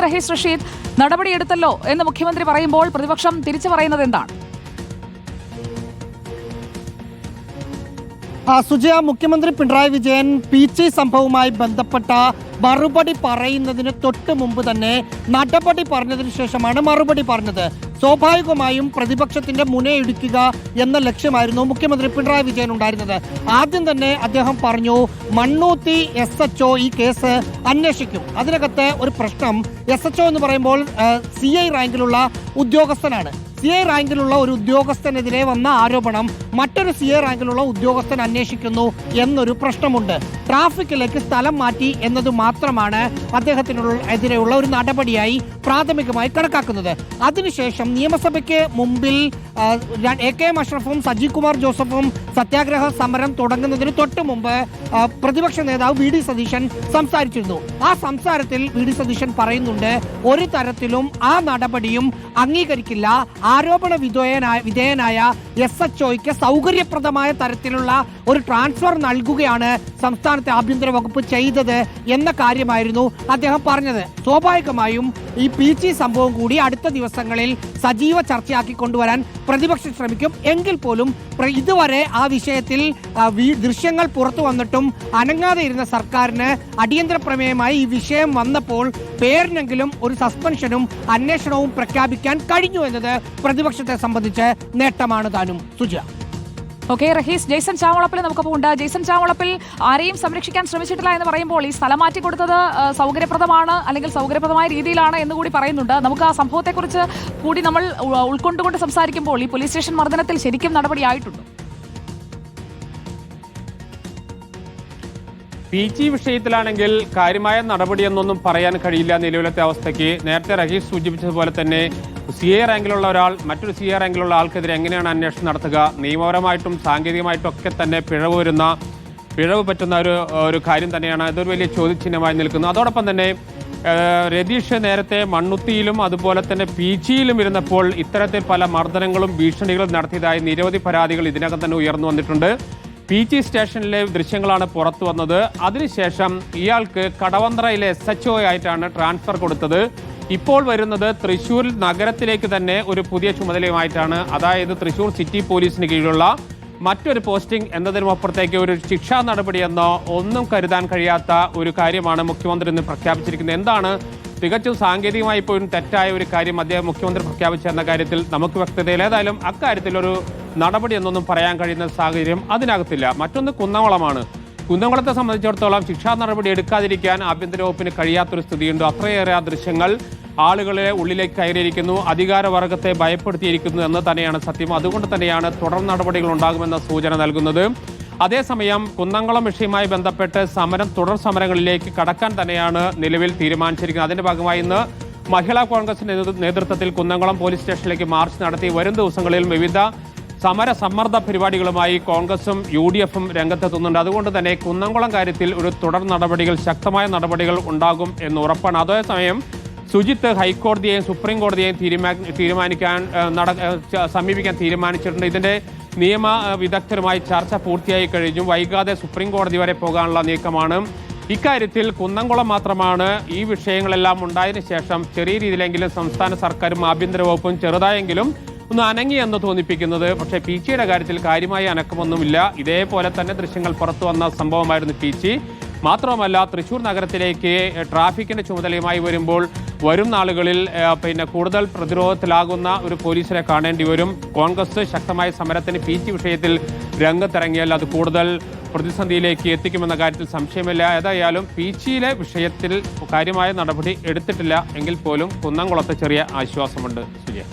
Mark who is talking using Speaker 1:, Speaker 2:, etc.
Speaker 1: റഹീസ് റഷീദ് നടപടിയെടുത്തല്ലോ എന്ന് മുഖ്യമന്ത്രി പറയുമ്പോൾ പ്രതിപക്ഷം തിരിച്ചു പറയുന്നത് എന്താണ്?
Speaker 2: സുജയ, മുഖ്യമന്ത്രി പിണറായി വിജയൻ പീച്ചി സംഭവവുമായി ബന്ധപ്പെട്ട മറുപടി പറയുന്നതിന് തൊട്ട് മുമ്പ് തന്നെ നടപടി പറഞ്ഞതിന് ശേഷമാണ് മറുപടി പറഞ്ഞത്. സ്വാഭാവികമായും പ്രതിപക്ഷത്തിന്റെ മുനയിടിക്കുക എന്ന ലക്ഷ്യമായിരുന്നു മുഖ്യമന്ത്രി പിണറായി വിജയൻ ഉണ്ടായിരുന്നത്. ആദ്യം തന്നെ അദ്ദേഹം പറഞ്ഞു, മണ്ണൂത്തി SHO ഈ കേസ് അന്വേഷിക്കും. അതിനകത്ത് ഒരു പ്രശ്നം, SHO എന്ന് പറയുമ്പോൾ CI റാങ്കിലുള്ള ഉദ്യോഗസ്ഥനാണ്. CI റാങ്കിലുള്ള ഒരു ഉദ്യോഗസ്ഥനെതിരെ വന്ന ആരോപണം മറ്റൊരു CI റാങ്കിലുള്ള ഉദ്യോഗസ്ഥൻ അന്വേഷിക്കുന്നു എന്നൊരു പ്രശ്നമുണ്ട്. ട്രാഫിക്കിലേക്ക് സ്ഥലം മാറ്റി എന്നത് മാത്രമാണ് അദ്ദേഹത്തിനെതിരെയുള്ള ഒരു നടപടിയായി പ്രാഥമികമായി കണക്കാക്കുന്നത്. അതിനുശേഷം നിയമസഭയ്ക്ക് മുമ്പിൽ AKM അഷ്റഫും സജി കുമാർ ജോസഫും സത്യാഗ്രഹ സമരം തുടങ്ങുന്നതിന് തൊട്ട് മുമ്പ് പ്രതിപക്ഷ നേതാവ് VD സതീശൻ സംസാരിച്ചിരുന്നു. ആ സംസാരത്തിൽ VD സതീശൻ പറയുന്നുണ്ട്, ഒരു തരത്തിലും ആ നടപടിയും അംഗീകരിക്കില്ല. ആരോപണ വിധേയനായ SHOയ്ക്ക് സൗകര്യപ്രദമായ തരത്തിലുള്ള ഒരു ട്രാൻസ്ഫർ നൽകുകയാണ് സംസ്ഥാനത്തെ ആഭ്യന്തര വകുപ്പ് ചെയ്തത് എന്ന കാര്യമായിരുന്നു അദ്ദേഹം പറഞ്ഞത്. സ്വാഭാവികമായും ഈ പീച്ചി സംഭവം കൂടി അടുത്ത ദിവസങ്ങളിൽ സജീവ ചർച്ചയാക്കി കൊണ്ടുവരാൻ പ്രതിപക്ഷം ശ്രമിക്കും. എങ്കിൽ പോലും ഇതുവരെ ആ വിഷയത്തിൽ ദൃശ്യങ്ങൾ പുറത്തു വന്നിട്ടും അനങ്ങാതെ ഇരുന്ന സർക്കാരിന് അടിയന്തര പ്രമേയമായി ഈ വിഷയം വന്നപ്പോൾ പേരിനെങ്കിലും ഒരു സസ്പെൻഷനും അന്വേഷണവും പ്രഖ്യാപിക്കാൻ കഴിഞ്ഞു എന്നത് പ്രതിപക്ഷത്തെ സംബന്ധിച്ച് നേട്ടമാണ് താനും. സുജ.
Speaker 1: ഓക്കെ റഹീസ്, ജെയ്സൺ ചാവളപ്പിൽ നമുക്കൊപ്പം ഉണ്ട്. ജെയ്സൺ ചാവളപ്പിൽ ആരെയും സംരക്ഷിക്കാൻ ശ്രമിച്ചിട്ടില്ല എന്ന് പറയുമ്പോൾ ഈ സ്ഥലം മാറ്റി കൊടുത്തത് സൗകര്യപ്രദമാണ് അല്ലെങ്കിൽ സൗകര്യപ്രദമായ രീതിയിലാണ് എന്ന് കൂടി പറയുന്നുണ്ട്. നമുക്ക് ആ സംഭവത്തെക്കുറിച്ച് കൂടി നമ്മൾ ഉൾക്കൊണ്ടുകൊണ്ട് സംസാരിക്കുമ്പോൾ ഈ പോലീസ് സ്റ്റേഷൻ മർദ്ദനത്തിൽ ശരിക്കും നടപടിയായിട്ടുണ്ട്?
Speaker 3: പീച്ചി വിഷയത്തിലാണെങ്കിൽ കാര്യമായ നടപടിയെന്നൊന്നും പറയാൻ കഴിയില്ല നിലവിലത്തെ അവസ്ഥയ്ക്ക്. നേരത്തെ റഹീസ് സൂചിപ്പിച്ചതുപോലെ തന്നെ CI റാങ്കിലുള്ള ഒരാൾ മറ്റൊരു CI റാങ്കിലുള്ള ആൾക്കെതിരെ എങ്ങനെയാണ് അന്വേഷണം നടത്തുക? നിയമപരമായിട്ടും സാങ്കേതികമായിട്ടും ഒക്കെ തന്നെ പിഴവ് പറ്റുന്ന ഒരു കാര്യം തന്നെയാണ്. ഇതൊരു വലിയ ചോദ്യചിഹ്നമായി നിൽക്കുന്നത്. അതോടൊപ്പം തന്നെ രതീഷ് നേരത്തെ മണ്ണുത്തിയിലും അതുപോലെ തന്നെ പീച്ചിയിലും ഇരുന്നപ്പോൾ ഇത്തരത്തിൽ പല മർദ്ദനങ്ങളും ഭീഷണികളും നടത്തിയതായി നിരവധി പരാതികൾ ഇതിനകം തന്നെ ഉയർന്നു വന്നിട്ടുണ്ട്. പീച്ചി സ്റ്റേഷനിലെ ദൃശ്യങ്ങളാണ് പുറത്തു വന്നത്. അതിനുശേഷം ഇയാൾക്ക് കടവന്ത്രയിലെ SHO ആയിട്ടാണ് ട്രാൻസ്ഫർ കൊടുത്തത്. ഇപ്പോൾ വരുന്നത് തൃശ്ശൂർ നഗരത്തിലേക്ക് തന്നെ ഒരു പുതിയ ചുമതലയുമായിട്ടാണ്. അതായത് തൃശ്ശൂർ സിറ്റി പോലീസിന് കീഴിലുള്ള മറ്റൊരു പോസ്റ്റിംഗ് എന്നതിനുമപ്പുറത്തേക്ക് ഒരു ശിക്ഷാ നടപടിയെന്നോ ഒന്നും കരുതാൻ കഴിയാത്ത ഒരു കാര്യമാണ് മുഖ്യമന്ത്രി ഇന്ന് പ്രഖ്യാപിച്ചിരിക്കുന്നത്. എന്താണ് തികച്ചും സാങ്കേതികമായി ഇപ്പോഴും തെറ്റായ ഒരു കാര്യം അദ്ദേഹം മുഖ്യമന്ത്രി പ്രഖ്യാപിച്ച എന്ന കാര്യത്തിൽ നമുക്ക് വ്യക്തതയില്ല. ഏതായാലും അക്കാര്യത്തിൽ ഒരു നടപടി എന്നൊന്നും പറയാൻ കഴിയുന്ന സാഹചര്യം അതിനകത്തില്ല. മറ്റൊന്ന് കുന്നംകുളമാണ്. കുന്നംകുളത്തെ സംബന്ധിച്ചിടത്തോളം ശിക്ഷാ നടപടി എടുക്കാതിരിക്കാൻ ആഭ്യന്തര വകുപ്പിന് കഴിയാത്തൊരു സ്ഥിതിയുണ്ട്. അത്രയേറെ ആ ദൃശ്യങ്ങൾ ആളുകളെ ഉള്ളിലേക്ക് കയറിയിരിക്കുന്നു, അധികാരവർഗത്തെ ഭയപ്പെടുത്തിയിരിക്കുന്നു എന്ന് തന്നെയാണ് സത്യം. അതുകൊണ്ട് തന്നെയാണ് തുടർ നടപടികൾ ഉണ്ടാകുമെന്ന സൂചന നൽകുന്നത്. അതേസമയം കുന്നംകുളം വിഷയവുമായി ബന്ധപ്പെട്ട് തുടർ സമരങ്ങളിലേക്ക് കടക്കാൻ തന്നെയാണ് നിലവിൽ തീരുമാനിച്ചിരിക്കുന്നത്. അതിന്റെ ഭാഗമായി ഇന്ന് മഹിളാ കോൺഗ്രസിന്റെ നേതൃത്വത്തിൽ കുന്നംകുളം പോലീസ് സ്റ്റേഷനിലേക്ക് മാർച്ച് നടത്തി. വരും ദിവസങ്ങളിൽ വിവിധ സമ്മർദ്ദ പരിപാടികളുമായി കോൺഗ്രസും UDFും രംഗത്തെത്തുന്നുണ്ട്. അതുകൊണ്ട് തന്നെ കുന്നംകുളം കാര്യത്തിൽ ഒരു തുടർ നടപടികൾ, ശക്തമായ നടപടികൾ ഉണ്ടാകും എന്ന് ഉറപ്പാണ്. അതേസമയം സുജിത്ത് ഹൈക്കോടതിയെയും സുപ്രീം കോടതിയെയും സമീപിക്കാൻ തീരുമാനിച്ചിട്ടുണ്ട്. ഇതിന്റെ നിയമ വിദഗ്ധരുമായി ചർച്ച പൂർത്തിയായി കഴിഞ്ഞു. വൈകാതെ സുപ്രീം കോടതി വരെ പോകാനുള്ള നീക്കമാണ്. ഇക്കാര്യത്തിൽ കുന്നംകുളം മാത്രമാണ് ഈ വിഷയങ്ങളെല്ലാം ഉണ്ടായതിനു ശേഷം ചെറിയ രീതിയിലെങ്കിലും സംസ്ഥാന സർക്കാരും ആഭ്യന്തര വകുപ്പും ചെറുതായെങ്കിലും ഒന്ന് അനങ്ങി എന്ന് തോന്നിപ്പിക്കുന്നത്. പക്ഷേ പീച്ചിയുടെ കാര്യത്തിൽ കാര്യമായ അനക്കമൊന്നുമില്ല. ഇതേപോലെ തന്നെ ദൃശ്യങ്ങൾ പുറത്തു വന്ന സംഭവമായിരുന്നു പീച്ചി. മാത്രമല്ല തൃശ്ശൂർ നഗരത്തിലേക്ക് ട്രാഫിക്കിന്റെ ചുമതലയുമായി വരുമ്പോൾ വരും നാളുകളിൽ കൂടുതൽ പ്രതിരോധത്തിലാകുന്ന ഒരു പോലീസിനെ കാണേണ്ടി വരും. കോൺഗ്രസ് ശക്തമായ സമരത്തിന് പീച്ചി വിഷയത്തിൽ രംഗത്തിറങ്ങിയാൽ അത് കൂടുതൽ പ്രതിസന്ധിയിലേക്ക് എത്തിക്കുമെന്ന കാര്യത്തിൽ സംശയമില്ല. ഏതായാലും പീച്ചിയിലെ വിഷയത്തിൽ കാര്യമായ നടപടി എടുത്തിട്ടില്ല എങ്കിൽ പോലും കുന്നംകുളത്ത് ചെറിയ ആശ്വാസമുണ്ട്. സുജയ.